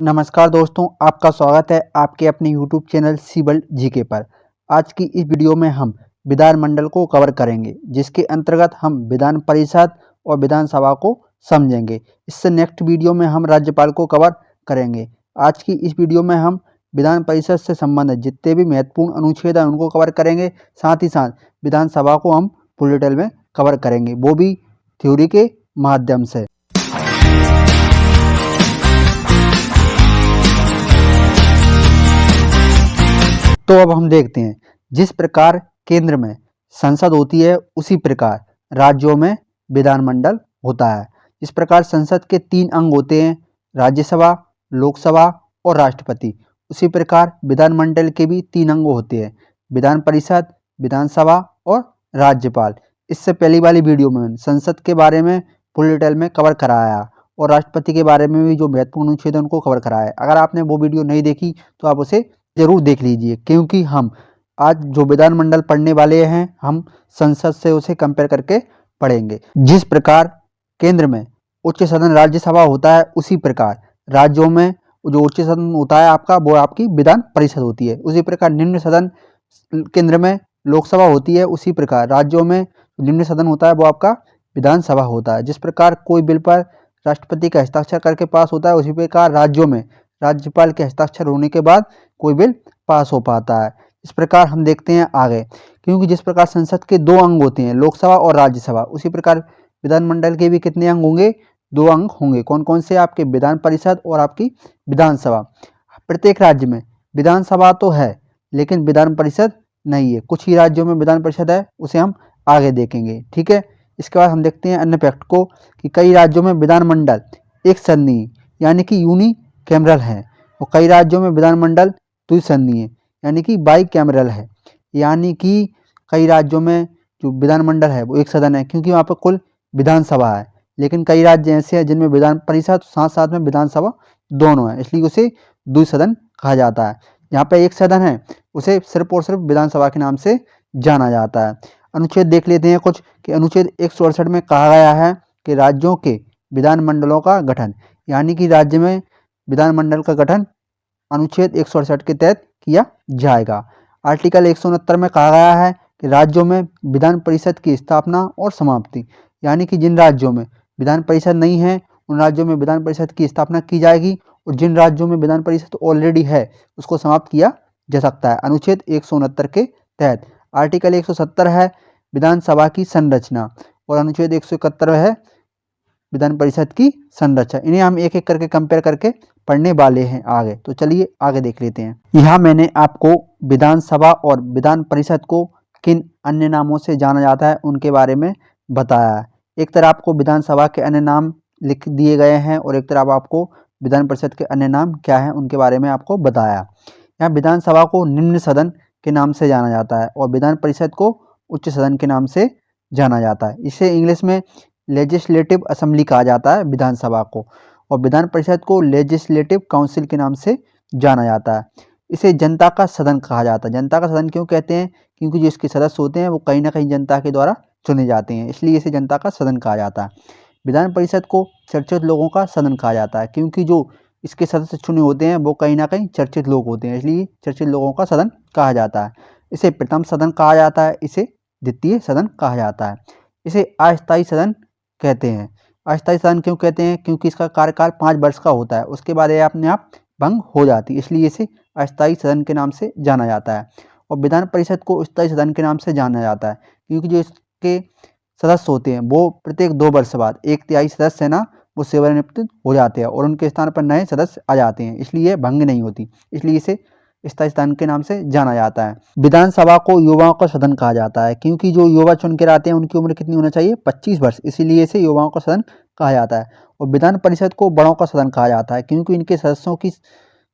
नमस्कार दोस्तों, आपका स्वागत है आपके अपने YouTube चैनल सिविल जीके पर। आज की इस वीडियो में हम विधानमंडल को कवर करेंगे, जिसके अंतर्गत हम विधान परिषद और विधानसभा को समझेंगे। इससे नेक्स्ट वीडियो में हम राज्यपाल को कवर करेंगे। आज की इस वीडियो में हम विधान परिषद से संबंधित जितने भी महत्वपूर्ण अनुच्छेद हैं उनको कवर करेंगे। साथ ही साथ विधानसभा को हम फुल डिटेल में कवर करेंगे, वो भी थ्योरी के माध्यम से। तो अब हम देखते हैं, जिस प्रकार केंद्र में संसद होती है उसी प्रकार राज्यों में विधानमंडल होता है। इस प्रकार संसद के 3 अंग होते हैं, राज्यसभा, लोकसभा और राष्ट्रपति। उसी प्रकार विधानमंडल के भी 3 अंग होते हैं, विधान परिषद, विधानसभा और राज्यपाल। इससे पहली वाली वीडियो में संसद के बारे में फुल डिटेल में कवर कराया और राष्ट्रपति के बारे में भी जो महत्वपूर्ण अनुच्छेद है उनको कवर कराया। अगर आपने वो वीडियो नहीं देखी तो आप उसे जरूर देख लीजिए, क्योंकि हम आज जो विधानमंडल पढ़ने वाले हैं हम संसद से उसे कंपेयर करके पढ़ेंगे। जिस प्रकार केंद्र में उच्च सदन राज्यसभा होता है, उसी प्रकार राज्यों में जो उच्च सदन होता है आपका, वो आपकी विधान परिषद होती है। उसी प्रकार निम्न सदन केंद्र में लोकसभा होती है, उसी प्रकार राज्यों में निम्न सदन होता है वो आपका विधानसभा होता है। जिस प्रकार कोई बिल पर राष्ट्रपति का हस्ताक्षर करके पास होता है, उसी प्रकार राज्यों में राज्यपाल के हस्ताक्षर होने के बाद कोई बिल पास हो पाता है। इस प्रकार हम देखते हैं आगे, क्योंकि जिस प्रकार संसद के 2 अंग होते हैं, लोकसभा और राज्यसभा, उसी प्रकार विधानमंडल के भी कितने अंग होंगे? 2 अंग होंगे। कौन कौन से? आपके विधान परिषद और आपकी विधानसभा। प्रत्येक राज्य में विधानसभा तो है लेकिन विधान परिषद नहीं है। कुछ ही राज्यों में विधान परिषद है, उसे हम आगे देखेंगे, ठीक है। इसके बाद हम देखते हैं अन्य फैक्ट को कि कई राज्यों में विधानमंडल एक सदनीय यानी कि यूनि कैमरल है और कई राज्यों में विधानमंडल द्विसदनीय यानी कि बाई कैमरल है। यानी कि कई राज्यों में जो विधानमंडल है वो एक सदन है, क्योंकि वहाँ पर कुल विधानसभा है, लेकिन कई राज्य ऐसे हैं जिनमें विधान परिषद साथ साथ में विधानसभा दोनों है, इसलिए उसे द्विसदन कहा जाता है। यहाँ पे एक सदन है उसे सिर्फ और सिर्फ विधानसभा के नाम से जाना जाता है। अनुच्छेद देख लेते हैं कुछ कि अनुच्छेद 168 में कहा गया है कि राज्यों के विधानमंडलों का गठन, यानी कि राज्य में विधानमंडल का गठन अनुच्छेद 168 के तहत किया जाएगा। आर्टिकल 169 में कहा गया है कि राज्यों में विधान परिषद की स्थापना और समाप्ति, यानी कि जिन राज्यों में विधान परिषद नहीं है उन राज्यों में विधान परिषद की स्थापना की जाएगी और जिन राज्यों में विधान परिषद ऑलरेडी है उसको समाप्त किया जा सकता है अनुच्छेद 169 के तहत। आर्टिकल 170 है विधानसभा की संरचना और अनुच्छेद 171 है विधान परिषद की संरचना। इन्हें हम एक एक करके कंपेयर करके पढ़ने वाले हैं आगे। तो चलिए आगे देख लेते हैं। यहाँ मैंने आपको विधानसभा और विधान परिषद को किन अन्य नामों से जाना जाता है उनके बारे में बताया है। एक तरफ आपको विधानसभा के अन्य नाम लिख दिए गए हैं और एक तरफ आपको विधान परिषद के अन्य नाम क्या हैं उनके बारे में आपको बताया। यहाँ विधानसभा को निम्न सदन के नाम से जाना जाता है और विधान परिषद को उच्च सदन के नाम से जाना जाता है। इसे इंग्लिश में लेजिस्लेटिव असेंबली कहा जाता है विधानसभा को, और विधान परिषद को लेजिस्लेटिव काउंसिल के नाम से जाना जाता है। इसे जनता का सदन कहा जाता है। जनता का सदन क्यों कहते हैं? क्योंकि जो इसके सदस्य होते हैं वो कहीं ना कहीं जनता के द्वारा चुने जाते हैं, इसलिए इसे जनता का सदन कहा जाता है। विधान परिषद को चर्चित लोगों का सदन कहा जाता है, क्योंकि जो इसके सदस्य चुने होते हैं वो कहीं ना कहीं चर्चित लोग होते हैं, इसलिए चर्चित लोगों का सदन कहा जाता है। इसे प्रथम सदन कहा जाता है, इसे द्वितीय सदन कहा जाता है। इसे अस्थायी सदन कहते हैं। अस्थायी सदन क्यों कहते हैं? क्योंकि इसका कार्यकाल 5 वर्ष का होता है, उसके बाद ये अपने आप भंग हो जाती है, इसलिए इसे अस्थायी सदन के नाम से जाना जाता है। और विधान परिषद को स्थायी सदन के नाम से जाना जाता है, क्योंकि जो इसके सदस्य होते हैं वो प्रत्येक 2 वर्ष बाद 1/3 सदस्य है ना वो सेवानिवृत्त हो जाते हैं और उनके स्थान पर नए सदस्य आ जाते हैं, इसलिए भंग नहीं होती, इसलिए इसे स्थायी सदन के नाम से जाना जाता है। विधानसभा को युवाओं का सदन कहा जाता है, क्योंकि जो युवा चुन के आते हैं उनकी उम्र कितनी होना चाहिए? 25 वर्ष, इसीलिए इसे युवाओं का सदन कहा जाता है। और विधान परिषद को बड़ों का सदन कहा जाता है, क्योंकि इनके सदस्यों की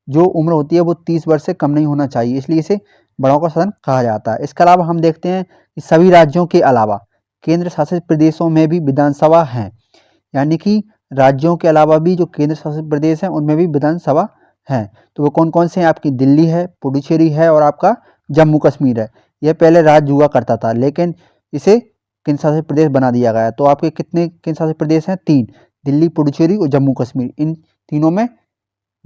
जो उम्र होती है वो 30 वर्ष से कम नहीं होना चाहिए, इसलिए इसे बड़ों का सदन कहा जाता है। इसके अलावा हम देखते हैं कि सभी राज्यों के अलावा केंद्र शासित प्रदेशों में भी विधानसभा हैं, यानी कि राज्यों के अलावा भी जो केंद्र शासित प्रदेश हैं उनमें भी विधानसभा हैं। तो वो कौन कौन से हैं? आपकी दिल्ली है, पुडुचेरी है और आपका जम्मू कश्मीर है। यह पहले राज्य हुआ करता था, लेकिन इसे केंद्र शासित प्रदेश बना दिया गया है। तो आपके कितने केंद्र शासित प्रदेश हैं? 3, दिल्ली, पुडुचेरी और जम्मू कश्मीर। इन तीनों में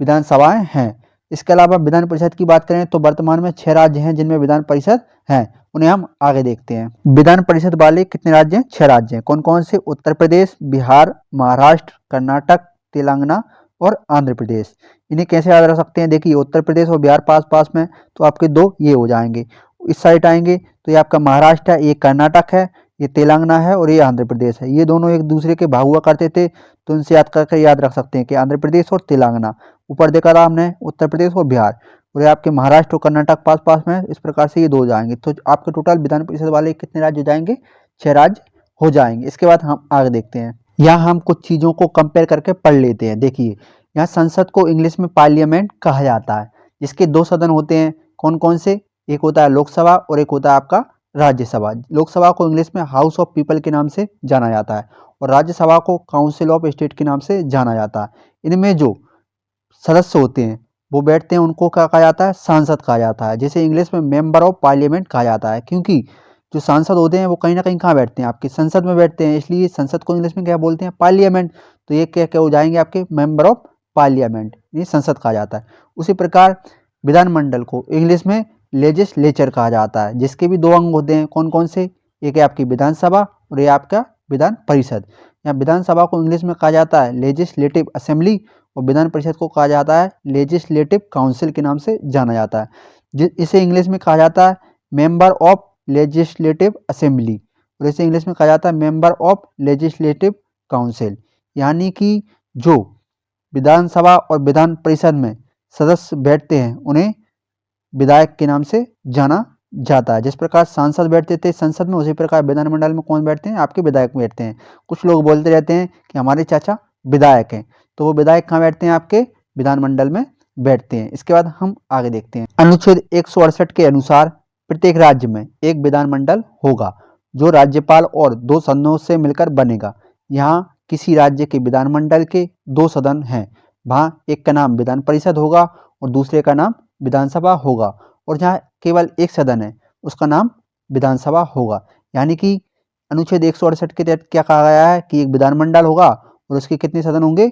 विधानसभाएं हैं। इसके अलावा विधान परिषद की बात करें तो वर्तमान में 6 राज्य हैं जिनमें विधान परिषद हैं, उन्हें हम आगे देखते हैं। विधान परिषद वाले कितने राज्य हैं? 6 राज्य हैं। कौन कौन से? उत्तर प्रदेश, बिहार, महाराष्ट्र, कर्नाटक, तेलंगाना और आंध्र प्रदेश। इन्हें कैसे याद रख सकते हैं? देखिए, उत्तर प्रदेश और बिहार पास पास में, तो आपके दो ये हो जाएंगे। इस साइड आएंगे तो ये आपका महाराष्ट्र है, ये कर्नाटक है, ये तेलंगाना है और ये आंध्र प्रदेश है। ये दोनों एक दूसरे के भाग हुआ करते थे, तो इनसे याद करके याद रख सकते हैं कि आंध्र प्रदेश और तेलंगाना। ऊपर देखा था हमने उत्तर प्रदेश और बिहार, और ये आपके महाराष्ट्र और कर्नाटक पास पास में। इस प्रकार से ये दो हो जाएंगे। तो आपके टोटल विधान परिषद वाले कितने राज्य हो जाएंगे? 6 राज्य हो जाएंगे। इसके बाद हम आगे देखते हैं। यहाँ हम कुछ चीज़ों को कंपेयर करके पढ़ लेते हैं। देखिए, यहाँ संसद को इंग्लिश में पार्लियामेंट कहा जाता है, जिसके 2 सदन होते हैं। कौन कौन से? एक होता है लोकसभा और एक होता है आपका राज्यसभा। लोकसभा को इंग्लिश में हाउस ऑफ पीपल के नाम से जाना जाता है और राज्यसभा को काउंसिल ऑफ स्टेट के नाम से जाना जाता है। इनमें जो सदस्य होते हैं वो बैठते हैं, उनको क्या कहा जाता है? सांसद कहा जाता है, जिसे इंग्लिश में मेंबर ऑफ पार्लियामेंट कहा जाता है। क्योंकि जो सांसद होते हैं वो कहीं ना कहीं कहाँ बैठते हैं? आपकी संसद में बैठते हैं, इसलिए संसद को इंग्लिश में क्या बोलते हैं? पार्लियामेंट। तो ये क्या क्या हो जाएंगे आपके? मेंबर ऑफ पार्लियामेंट, ये संसद कहा जाता है। उसी प्रकार विधानमंडल को इंग्लिश में लेजिस्लेचर कहा जाता है, जिसके भी 2 अंग होते हैं। कौन कौन से? एक है आपकी विधानसभा और ये आपका विधान परिषद। यहाँ विधानसभा को इंग्लिश में कहा जाता है लेजिस्लेटिव असेंबली और विधान परिषद को कहा जाता है लेजिस्लेटिव काउंसिल के नाम से जाना जाता है। इसे इंग्लिश में कहा जाता है मेंबर ऑफ लेजिस्लेटिव असेंबली और इसे इंग्लिश में कहा जाता है मेंबर ऑफ लेजिस्लेटिव काउंसिल। यानी कि जो विधानसभा और विधान परिषद में सदस्य बैठते हैं उन्हें विधायक के नाम से जाना जाता है। जिस प्रकार सांसद बैठते थे संसद में, उसी प्रकार विधानमंडल में कौन बैठते हैं? आपके विधायक बैठते हैं। कुछ लोग बोलते रहते हैं कि हमारे चाचा विधायक हैं, तो वो विधायक कहाँ बैठते हैं? आपके विधानमंडल में बैठते हैं। इसके बाद हम आगे देखते हैं। अनुच्छेद 168 के अनुसार प्रत्येक राज्य में एक विधानमंडल होगा जो राज्यपाल और 2 सदनों से मिलकर बनेगा। यहाँ किसी राज्य के विधानमंडल के 2 सदन हैं। वहाँ एक का नाम विधान परिषद होगा और दूसरे का नाम विधानसभा होगा, और जहाँ केवल एक सदन है उसका नाम विधानसभा होगा। यानी कि अनुच्छेद 168 के तहत क्या कहा गया है कि एक विधानमंडल होगा और उसके कितने सदन होंगे?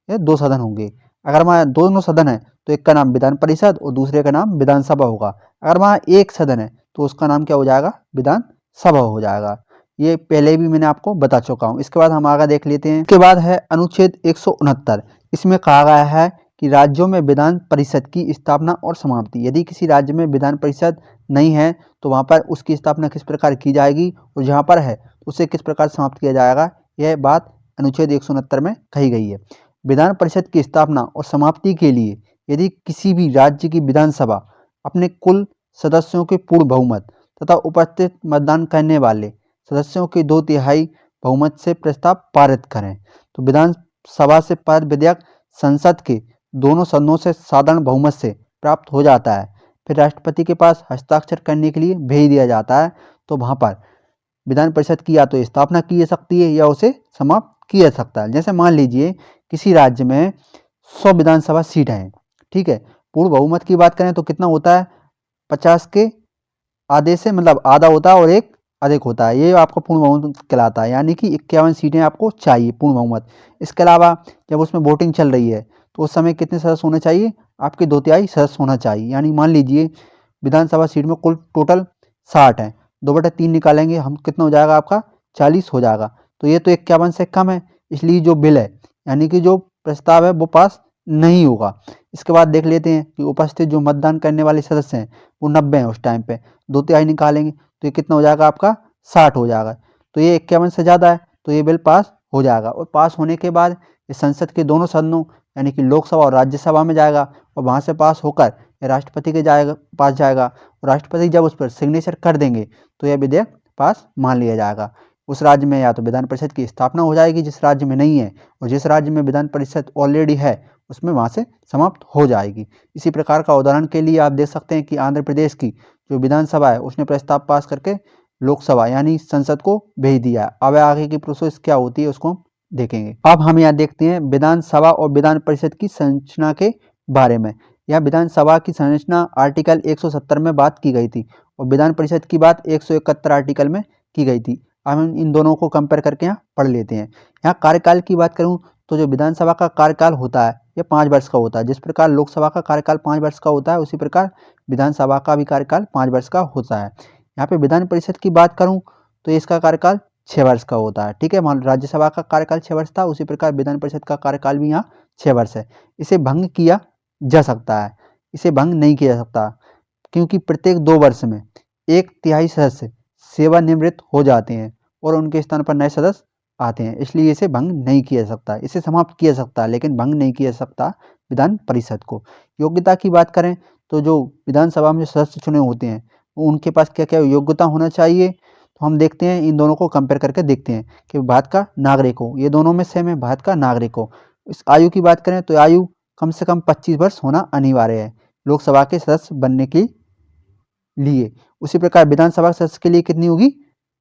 ये 2 सदन होंगे। अगर वहाँ दोनों सदन है तो एक का नाम विधान परिषद और दूसरे का नाम विधानसभा होगा। अगर वहाँ एक सदन है तो उसका नाम क्या हो जाएगा? विधानसभा हो जाएगा। ये पहले भी मैंने आपको बता चुका हूँ। इसके बाद हम आगे देख लेते हैं। इसके बाद है अनुच्छेद 169। इसमें कहा गया है कि राज्यों में विधान परिषद की स्थापना और समाप्ति। यदि किसी राज्य में विधान परिषद नहीं है तो वहाँ पर उसकी स्थापना किस प्रकार की जाएगी और जहाँ पर है उसे किस प्रकार समाप्त किया जाएगा, यह बात अनुच्छेद 169 में कही गई है। विधान परिषद की स्थापना और समाप्ति के लिए यदि किसी भी राज्य की विधानसभा अपने कुल सदस्यों के पूर्ण बहुमत तथा उपस्थित मतदान करने वाले सदस्यों के 2/3 बहुमत से प्रस्ताव पारित करें तो विधानसभा से पारित विधेयक संसद के दोनों सदनों से साधारण बहुमत से प्राप्त हो जाता है। फिर राष्ट्रपति के पास हस्ताक्षर करने के लिए भेज दिया जाता है। तो वहाँ पर विधान परिषद की या तो स्थापना की जा सकती है या उसे समाप्त किया जा सकता है। जैसे मान लीजिए किसी राज्य में 100 विधानसभा सीट हैं, ठीक है। पूर्ण बहुमत की बात करें तो कितना होता है? 50 के आधे से, मतलब आधा होता है और एक अधिक होता है, ये आपका पूर्ण बहुमत कहलाता है। यानी कि 51 सीटें आपको चाहिए पूर्ण बहुमत। इसके अलावा जब उसमें वोटिंग चल रही है तो उस समय कितने सदस्य होने चाहिए? आपके 2/3 सदस्य होना चाहिए। यानी मान लीजिए विधानसभा सीट में कुल टोटल 60 है, 2/3 निकालेंगे हम, कितना हो जाएगा आपका? 40 हो जाएगा। तो ये तो 51 से कम है, इसलिए जो बिल है यानी कि जो प्रस्ताव है वो पास नहीं होगा। इसके बाद देख लेते हैं कि उपस्थित जो मतदान करने वाले सदस्य हैं वो 90 हैं उस टाइम पे, 2/3 निकालेंगे तो ये कितना हो जाएगा आपका? 60 हो जाएगा। तो ये 51 से ज़्यादा है तो ये बिल पास हो जाएगा, और पास होने के बाद ये संसद के दोनों सदनों यानी कि लोकसभा और राज्यसभा में जाएगा और वहाँ से पास होकर ये राष्ट्रपति के पास जाएगा, और राष्ट्रपति जब उस पर सिग्नेचर कर देंगे तो यह विधेयक पास मान लिया जाएगा। उस राज्य में या तो विधान परिषद की स्थापना हो जाएगी जिस राज्य में नहीं है, और जिस राज्य में विधान परिषद ऑलरेडी है उसमें वहाँ से समाप्त हो जाएगी। इसी प्रकार का उदाहरण के लिए आप देख सकते हैं कि आंध्र प्रदेश की जो विधानसभा है उसने प्रस्ताव पास करके लोकसभा यानी संसद को भेज दिया। अब आगे की प्रोसेस क्या होती है उसको हम देखेंगे। अब हम यहाँ देखते हैं विधानसभा और विधान परिषद की संरचना के बारे में। यहाँ विधानसभा की संरचना आर्टिकल 170 में बात की गई थी और विधान परिषद की बात 171 आर्टिकल में की गई थी। अब हम इन दोनों को कंपेयर करके यहाँ पढ़ लेते हैं। यहाँ कार्यकाल की बात करूँ तो जो विधानसभा का कार्यकाल होता है ये 5 वर्ष का होता है। जिस प्रकार लोकसभा का कार्यकाल 5 वर्ष का होता है, उसी प्रकार विधानसभा का भी कार्यकाल 5 वर्ष का होता है। यहाँ पे विधान परिषद की बात करूँ तो इसका कार्यकाल 6 वर्ष का होता है। ठीक है, मान लो राज्यसभा का कार्यकाल 6 वर्ष था, उसी प्रकार विधान परिषद का कार्यकाल भी यहाँ 6 वर्ष है। इसे भंग किया जा सकता है, इसे भंग नहीं किया जा सकता, क्योंकि प्रत्येक 2 वर्ष में 1/3 सदस्य सेवानिवृत्त हो जाते हैं और उनके स्थान पर नए सदस्य आते हैं, इसलिए इसे भंग नहीं किया जा सकता। इसे समाप्त किया जा सकता है लेकिन भंग नहीं किया जा सकता विधान परिषद को। योग्यता की बात करें तो जो विधानसभा में जो सदस्य चुने होते हैं उनके पास क्या क्या योग्यता होना चाहिए, तो हम देखते हैं, इन दोनों को कंपेयर करके देखते हैं कि भारत का नागरिक हो, ये दोनों में सेम है, भारत का नागरिक हो। इस आयु की बात करें तो आयु कम से कम 25 वर्ष होना अनिवार्य है लोकसभा के सदस्य बनने के लिए। उसी प्रकार विधानसभा के सदस्य के लिए कितनी होगी,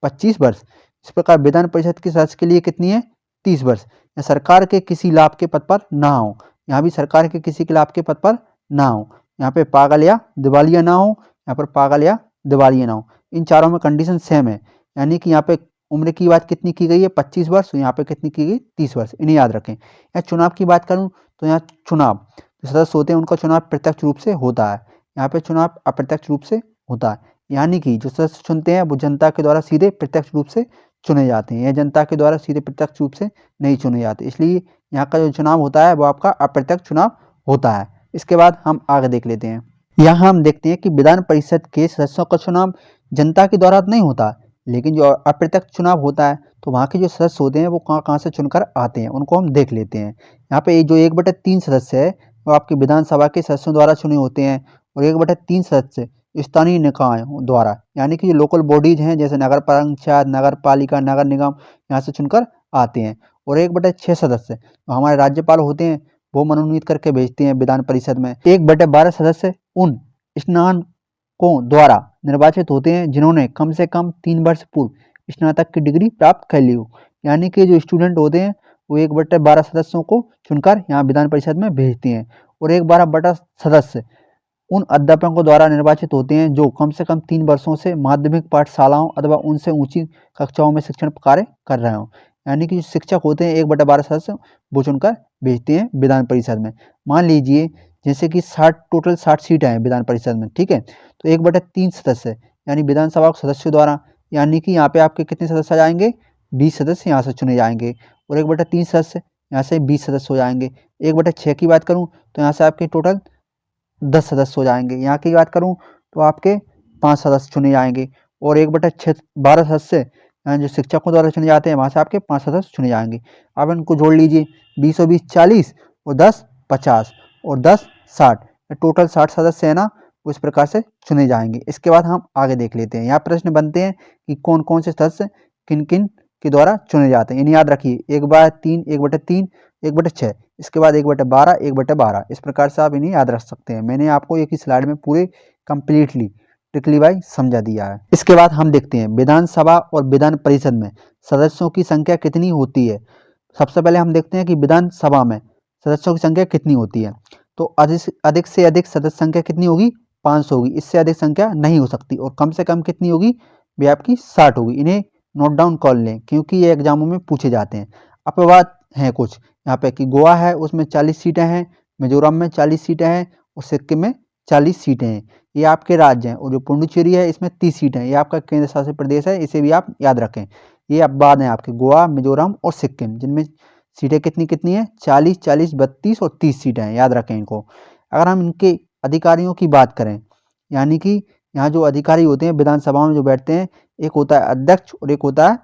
25 वर्ष। इस प्रकार विधान परिषद के सदस्य के लिए कितनी है, 30 वर्ष। या सरकार के किसी लाभ के पद पर ना हो, यहाँ भी सरकार के किसी के लाभ के पद पर ना हो, यहाँ पे पागल या दिवालिया ना हो, यहाँ पर पागल या दिवालिया ना हो। इन चारों में कंडीशन सेम है, यानी कि यहाँ पे उम्र की बात कितनी की गई है, 25 वर्ष, यहाँ पे कितनी की गई, 30 वर्ष। इन्हें याद रखें। या चुनाव की बात करूँ तो यहाँ चुनाव जो सदस्य होते हैं उनका चुनाव प्रत्यक्ष रूप से होता है, यहाँ पे चुनाव अप्रत्यक्ष रूप से होता है, यानी कि जो सदस्य चुनते हैं वो जनता के द्वारा सीधे प्रत्यक्ष रूप से चुने जाते हैं, यह जनता के द्वारा सीधे प्रत्यक्ष रूप से नहीं चुने जाते, इसलिए यहाँ का जो चुनाव होता है वो आपका अप्रत्यक्ष चुनाव होता है। इसके बाद हम आगे देख लेते हैं। यहाँ हम देखते हैं कि विधान परिषद के सदस्यों का चुनाव जनता के द्वारा नहीं होता, लेकिन जो अप्रत्यक्ष चुनाव होता है तो वहाँ के जो सदस्य होते हैं वो कहाँ कहाँ से चुनकर आते हैं, उनको हम देख लेते हैं। यहाँ पे जो 1/3 सदस्य है वो आपके विधानसभा के सदस्यों द्वारा चुने होते हैं, और 1/3 सदस्य स्थानीय निकायों द्वारा, यानी कि जो लोकल बॉडीज हैं जैसे नगर पंचायत, नगर पालिका, नगर निगम, यहाँ से चुनकर आते हैं। और 1/6 सदस्य तो हमारे राज्यपाल होते हैं, वो मनोनीत करके भेजते हैं विधान परिषद में। 1/12 सदस्य उन स्नातकों द्वारा निर्वाचित होते हैं जिन्होंने कम से कम 3 वर्ष पूर्व स्नातक की डिग्री प्राप्त कर ली हो, यानी कि जो स्टूडेंट होते हैं वो 1/12 सदस्यों को चुनकर यहाँ विधान परिषद में भेजते हैं। और 1/12 सदस्य उन अध्यापकों द्वारा निर्वाचित होते हैं जो कम से कम 3 वर्षों से माध्यमिक पाठशालाओं अथवा उनसे ऊंची कक्षाओं में शिक्षण कार्य कर रहे हों, यानी कि जो शिक्षक होते हैं 1/12 सदस्य वो चुनकर भेजते हैं विधान परिषद में। मान लीजिए जैसे कि 60 टोटल 60 सीटें हैं विधान परिषद में, ठीक है, तो 1/3 सदस्य यानी विधानसभा के सदस्यों द्वारा, यानी कि यहाँ पे आपके कितने सदस्य आ जाएंगे, 20 सदस्य यहाँ से चुने जाएंगे, और 1/3 सदस्य यहाँ से 20 सदस्य हो जाएंगे। 1/6 की बात करूँ तो यहाँ से आपके टोटल 10 सदस्य हो जाएंगे। यहाँ की बात करूँ तो आपके 5 सदस्य चुने जाएंगे, और 1/6 12 सदस्य जो शिक्षकों द्वारा चुने जाते हैं वहाँ से आपके 5 सदस्य चुने जाएंगे। अब इनको जोड़ लीजिए, 20 और 20 40, और 10 50, और 10 60, टोटल 60 सदस्य है ना, उस प्रकार से चुने जाएंगे। इसके बाद हम आगे देख लेते हैं। यहाँ प्रश्न बनते हैं कि कौन कौन से सदस्य किन किन के द्वारा चुने जाते हैं, इन्हें याद रखिए। 1/3, 1/3, 1/6, इसके बाद 1/12, 1/12, इस प्रकार से आप इन्हें याद रख सकते हैं। मैंने आपको एक ही स्लाइड में पूरे कंप्लीटली ट्रिकली वाई समझा दिया है। इसके बाद हम देखते हैं विधानसभा और विधान परिषद में सदस्यों की संख्या कितनी होती है। सबसे पहले हम देखते हैं कि विधानसभा में सदस्यों की संख्या कितनी होती है। तो अधिक से अधिक सदस्य संख्या कितनी होगी, 500 होगी, इससे अधिक संख्या नहीं हो सकती। और कम से कम कितनी होगी, वे आपकी 60 होगी। इन्हें नोट डाउन कर लें क्योंकि ये एग्जामों में पूछे जाते हैं। अपवाद हैं कुछ, यहाँ पे कि गोवा है उसमें 40 सीटें हैं, मिजोरम में 40 सीटें हैं, और सिक्किम में 40 सीटें हैं, ये आपके राज्य हैं। और जो पुडुचेरी है इसमें 30 सीटें हैं, ये आपका केंद्र शासित प्रदेश है, इसे भी आप याद रखें। ये अपवाद हैं आपके गोवा, मिजोरम और सिक्किम, जिनमें सीटें कितनी कितनी है, 40, 40, 32 और 30 सीटें हैं, याद रखें इनको। अगर हम इनके अधिकारियों की बात करें, यानी कि यहाँ जो अधिकारी होते हैं विधानसभा में जो बैठते हैं, एक होता है अध्यक्ष और एक होता है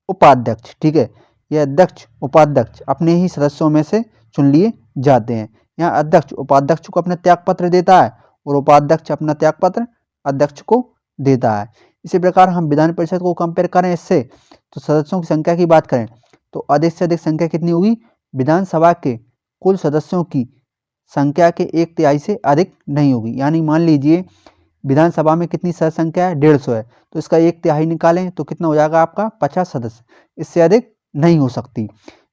उपाध्यक्ष, ठीक है। ये अध्यक्ष उपाध्यक्ष अपने ही सदस्यों में से चुन लिए जाते हैं। यहाँ अध्यक्ष उपाध्यक्ष को अपना त्यागपत्र देता है और उपाध्यक्ष अपना त्यागपत्र अध्यक्ष को देता है। इसी प्रकार हम विधान परिषद को कंपेयर करें इससे, तो सदस्यों की संख्या की बात करें तो अधिक से अधिक संख्या कितनी होगी, विधानसभा के कुल सदस्यों की संख्या के 1/3 से अधिक नहीं होगी। यानी मान लीजिए विधानसभा में कितनी सदस्य संख्या है, 150 है, तो इसका 1/3 निकालें तो कितना हो जाएगा आपका 50 सदस्य, इससे अधिक नहीं हो सकती।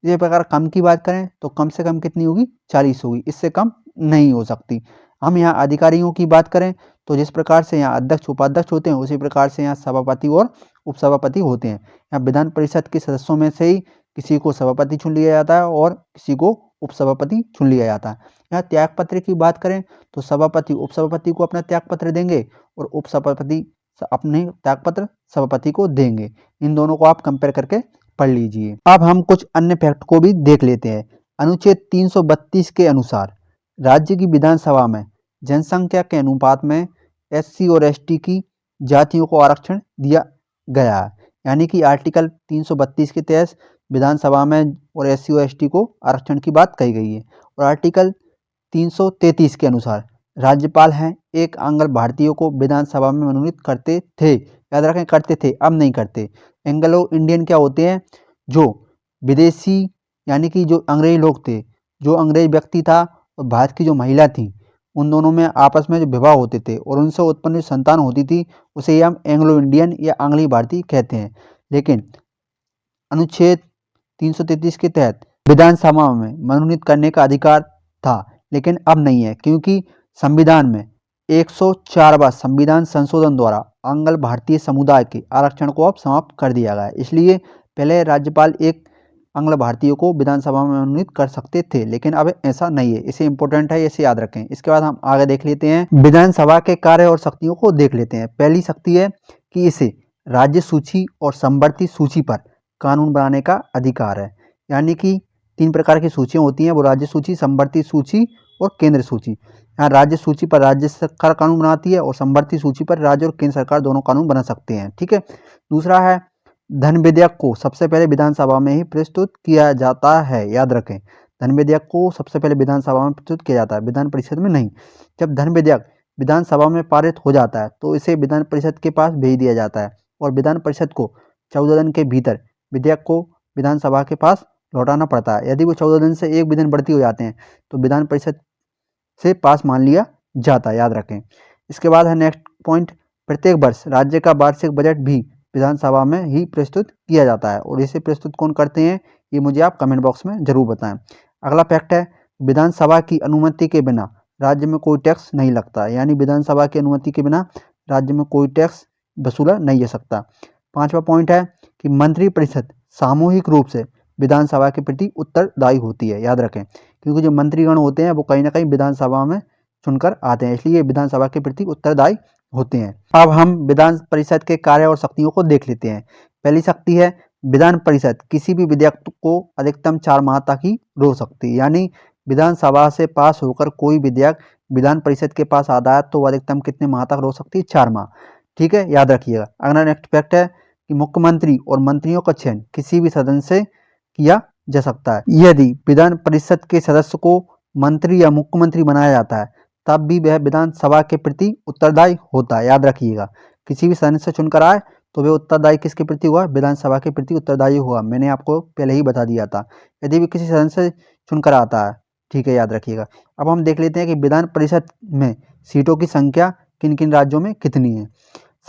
इसी प्रकार कम की बात करें तो कम से कम कितनी होगी, 40 होगी, इससे कम नहीं हो सकती। हम यहाँ अधिकारियों की बात करें तो जिस प्रकार से यहाँ अध्यक्ष उपाध्यक्ष होते हैं उसी प्रकार से यहाँ सभापति और उपसभापति होते हैं। यहाँ विधान परिषद के सदस्यों में से ही किसी को सभापति चुन लिया जाता है और किसी को उपसभापति चुन लिया जाता है। यहाँ त्यागपत्र की बात करें तो सभापति उपसभापति को अपना त्यागपत्र देंगे और उपसभापति अपने त्यागपत्र सभापति को देंगे। इन दोनों को आप कंपेयर करके पढ़ लीजिए। अब हम कुछ अन्य फैक्ट को भी देख लेते हैं। अनुच्छेद 332 के अनुसार राज्य की विधानसभा में जनसंख्या के अनुपात में SC और ST की जातियों को आरक्षण दिया गया है। यानी कि आर्टिकल 332 के तहत विधानसभा में और SC और ST को आरक्षण की बात कही गई है। और आर्टिकल 333 के अनुसार राज्यपाल हैं एक एंग्लो भारतीयों को विधानसभा में मनोनीत करते थे। याद रखें, करते थे, अब नहीं करते। एंग्लो इंडियन क्या होते हैं? जो विदेशी यानी कि जो अंग्रेज लोग थे, जो अंग्रेज व्यक्ति था और भारत की जो महिला थी, उन दोनों में आपस में जो विवाह होते थे और उनसे उत्पन्न जो संतान होती थी उसे ही हम एंग्लो इंडियन या आंग्ली भारतीय कहते हैं। लेकिन अनुच्छेद 333 के तहत विधानसभा में मनोनीत करने का अधिकार था, लेकिन अब नहीं है, क्योंकि संविधान में 104वां संविधान संशोधन द्वारा आंग्ल भारतीय समुदाय के आरक्षण को अब समाप्त कर दिया गया है। इसलिए पहले राज्यपाल एक आंग्ल भारतीयों को विधानसभा में मनोनीत कर सकते थे, लेकिन अब ऐसा नहीं है। इसे इंपॉर्टेंट है, इसे याद रखें। इसके बाद हम आगे देख लेते हैं, विधानसभा के कार्य और शक्तियों को देख लेते हैं। पहली शक्ति है कि इसे राज्य सूची और समवर्ती सूची पर कानून बनाने का अधिकार है। यानी कि 3 प्रकार की सूचियां होती हैं, वो राज्य सूची, समवर्ती सूची और केंद्र सूची। यहाँ राज्य सूची पर राज्य सरकार कानून बनाती है और समवर्ती सूची पर राज्य और केंद्र सरकार दोनों कानून बना सकते हैं। ठीक है। दूसरा है, धन विधेयक को सबसे पहले विधानसभा में ही प्रस्तुत किया जाता है। याद रखें, धन विधेयक को सबसे पहले विधानसभा में प्रस्तुत किया जाता है, विधान परिषद में नहीं। जब धन विधेयक विधानसभा में पारित हो जाता है तो इसे विधान परिषद के पास भेज दिया जाता है और विधान परिषद को 14 दिन के भीतर विधेयक को विधानसभा के पास लौटाना पड़ता है। यदि वो 14 दिन से 1 भी दिन बढ़ती हो जाते हैं तो विधान परिषद से पास मान लिया जाता है। याद रखें। इसके बाद है नेक्स्ट पॉइंट, प्रत्येक वर्ष राज्य का वार्षिक बजट भी विधानसभा में ही प्रस्तुत किया जाता है। और इसे प्रस्तुत कौन करते हैं, ये मुझे आप कमेंट बॉक्स में जरूर बताएं। अगला फैक्ट है, विधानसभा की अनुमति के बिना राज्य में कोई टैक्स नहीं लगता। यानी विधानसभा की अनुमति के बिना राज्य में कोई टैक्स वसूला नहीं जा सकता। 5वां पॉइंट है कि मंत्रिपरिषद सामूहिक रूप से विधानसभा के प्रति उत्तरदायी होती है। याद रखें, क्योंकि जो मंत्रीगण होते हैं वो कहीं ना कहीं विधानसभा में चुनकर आते हैं, इसलिए विधानसभा के प्रति उत्तरदायी होते हैं। अब हम विधान परिषद के कार्य और शक्तियों को देख लेते हैं। पहली शक्ति है, विधान परिषद किसी भी विधेयक को अधिकतम 4 माह तक ही रोक सकती है। यानी विधानसभा से पास होकर कोई विधेयक विधान परिषद के पास आता है तो वो अधिकतम कितने माह तक रोक सकती है? 4 माह। ठीक है, याद रखिएगा। अगला नेक्स्ट फैक्ट है कि मुख्यमंत्री और मंत्रियों का चयन किसी भी सदन से किया जा सकता है। यदि विधान परिषद के सदस्य को मंत्री या मुख्यमंत्री बनाया जाता है तब भी वह विधानसभा के प्रति उत्तरदायी होता है। याद रखिएगा, किसी भी सदन से चुनकर आए तो वह उत्तरदायी किसके प्रति हुआ? विधानसभा के प्रति उत्तरदायी हुआ। मैंने आपको पहले ही बता दिया था। यदि भी किसी सदन से चुनकर आता है, ठीक है, याद रखिएगा। अब हम देख लेते हैं कि विधान परिषद में सीटों की संख्या किन किन राज्यों में कितनी है।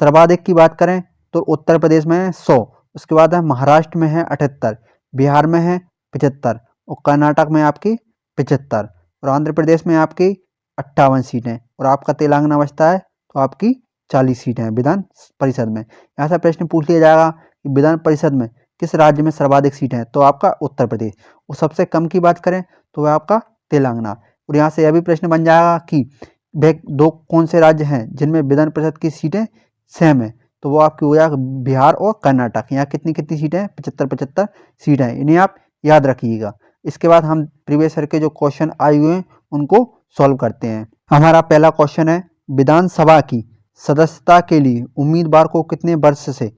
सर्वाधिक की बात करें तो उत्तर प्रदेश में है 100, उसके बाद है महाराष्ट्र में है 78, बिहार में है 75 और कर्नाटक में आपकी 75 और आंध्र प्रदेश में आपकी 58 सीटें और आपका तेलंगाना बचता है तो आपकी 40 सीटें हैं विधान परिषद में। यहाँ से प्रश्न पूछ लिया जाएगा कि विधान परिषद में किस राज्य में सर्वाधिक सीटें हैं, तो आपका उत्तर प्रदेश। और सबसे कम की बात करें तो वह आपका तेलंगाना। और यहाँ से यह भी प्रश्न बन जाएगा कि वे 2 कौन से राज्य हैं जिनमें विधान परिषद की सीटें सेम है, तो वो आपकी हो जाएगा बिहार और कर्नाटक। यहाँ कितनी कितनी सीटें हैं? 75 सीटें हैं। इन्हें आप याद रखिएगा। इसके बाद हम प्रीवियस ईयर के जो क्वेश्चन आए हुए हैं उनको सॉल्व करते हैं। हमारा पहला क्वेश्चन है, विधानसभा की सदस्यता के लिए उम्मीदवार को कितने वर्ष से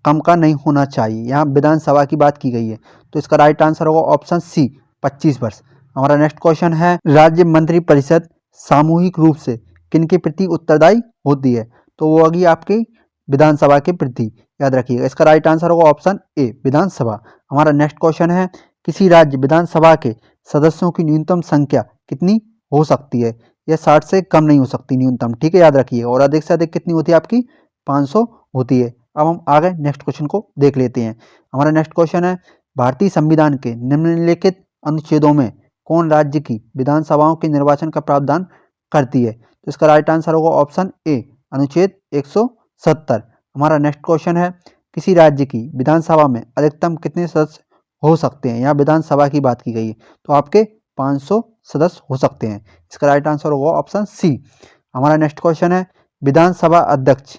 कम का नहीं होना चाहिए? यहाँ विधानसभा की बात की गई है, तो इसका राइट आंसर होगा ऑप्शन सी, 25 वर्ष। हमारा नेक्स्ट क्वेश्चन है, राज्य मंत्रिपरिषद सामूहिक रूप से किन के प्रति उत्तरदायी होती है? तो वो होगी आपकी विधानसभा के प्रति। याद रखिएगा, इसका राइट आंसर होगा ऑप्शन ए, विधानसभा। हमारा नेक्स्ट क्वेश्चन है, किसी राज्य विधानसभा के सदस्यों की न्यूनतम संख्या कितनी हो सकती है? यह 60 से कम नहीं हो सकती न्यूनतम। ठीक है, याद रखिएगा। और अधिक से अधिक कितनी होती है आपकी? 500 होती है। अब हम आगे नेक्स्ट क्वेश्चन को देख लेते हैं। हमारा नेक्स्ट क्वेश्चन है, भारतीय संविधान के निम्नलिखित अनुच्छेदों में कौन राज्य की विधानसभाओं के निर्वाचन का प्रावधान करती है? तो इसका राइट आंसर होगा ऑप्शन ए, अनुच्छेद 170। हमारा नेक्स्ट क्वेश्चन है, किसी राज्य की विधानसभा में अधिकतम कितने सदस्य हो सकते हैं। यहाँ विधानसभा की बात की गई है, तो आपके 500 सदस्य हो सकते हैं। इसका राइट आंसर होगा ऑप्शन सी। हमारा नेक्स्ट क्वेश्चन है, विधानसभा अध्यक्ष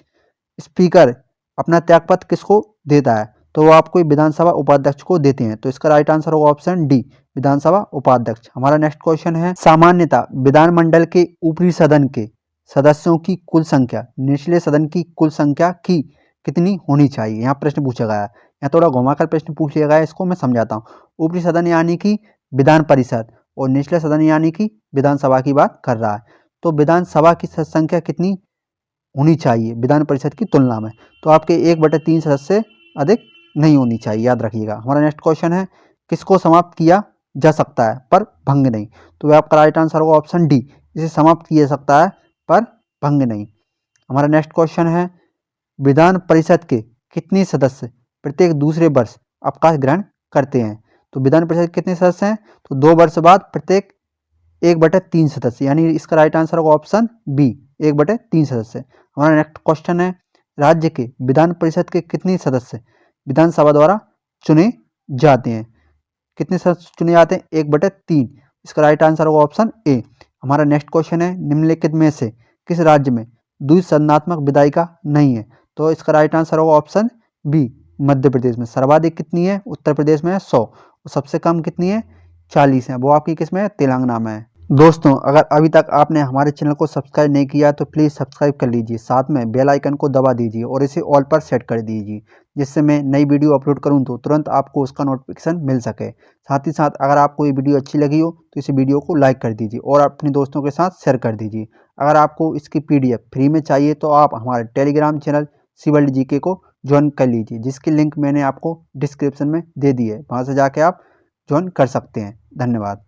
स्पीकर अपना त्यागपत्र किसको देता है? तो वो आपको विधानसभा उपाध्यक्ष को देते हैं। तो इसका राइट आंसर होगा ऑप्शन डी, विधानसभा उपाध्यक्ष। हमारा नेक्स्ट क्वेश्चन है, सामान्यतः विधानमंडल के ऊपरी सदन के सदस्यों की कुल संख्या निचले सदन की कुल संख्या की कितनी होनी चाहिए? यहाँ प्रश्न पूछा गया है। यहाँ थोड़ा घुमाकर प्रश्न पूछ लिया गया है, इसको मैं समझाता हूँ। ऊपरी सदन यानी कि विधान परिषद और निचले सदन यानी कि विधानसभा की बात कर रहा है। तो विधानसभा की संख्या कितनी होनी चाहिए विधान परिषद की तुलना में? तो आपके 1/3 सदस्य से अधिक नहीं होनी चाहिए, याद रखिएगा। हमारा नेक्स्ट क्वेश्चन है, किसको समाप्त किया जा सकता है पर भंग नहीं? तो वह आपका राइट आंसर होगा ऑप्शन डी, इसे समाप्त किया जा सकता है पर भंग नहीं। हमारा नेक्स्ट क्वेश्चन है, विधान परिषद के कितने सदस्य प्रत्येक दूसरे वर्ष अवकाश ग्रहण करते हैं? तो विधान परिषद के कितने सदस्य हैं? तो 2 वर्ष बाद प्रत्येक 1/3 सदस्य, यानी इसका राइट आंसर होगा ऑप्शन बी, 1/3 सदस्य। हमारा नेक्स्ट क्वेश्चन है, राज्य के विधान परिषद के कितने सदस्य विधानसभा द्वारा चुने जाते हैं? कितने सदस्य चुने जाते हैं? 1/3। इसका राइट आंसर होगा ऑप्शन ए। हमारा नेक्स्ट क्वेश्चन है, निम्नलिखित में से किस राज्य में द्विसदनात्मक विधायिका नहीं है? तो इसका राइट आंसर होगा ऑप्शन बी, मध्य प्रदेश में। सर्वाधिक कितनी है? उत्तर प्रदेश में है 100, और सबसे कम कितनी है? 40 है। वो आपकी किस में है? तेलंगाना में है। दोस्तों, अगर अभी तक आपने हमारे चैनल को सब्सक्राइब नहीं किया तो प्लीज़ सब्सक्राइब कर लीजिए, साथ में बेल आइकन को दबा दीजिए और इसे ऑल पर सेट कर दीजिए, जिससे मैं नई वीडियो अपलोड करूं तो तुरंत आपको उसका नोटिफिकेशन मिल सके। साथ ही साथ अगर आपको ये वीडियो अच्छी लगी हो तो इस वीडियो को लाइक कर दीजिए और अपने दोस्तों के साथ शेयर कर दीजिए। अगर आपको इसकी PDF फ्री में चाहिए तो आप हमारे टेलीग्राम चैनल सिविल GK को ज्वाइन कर लीजिए, जिसकी लिंक मैंने आपको डिस्क्रिप्शन में दे दी है, वहाँ से जाके आप ज्वाइन कर सकते हैं। धन्यवाद।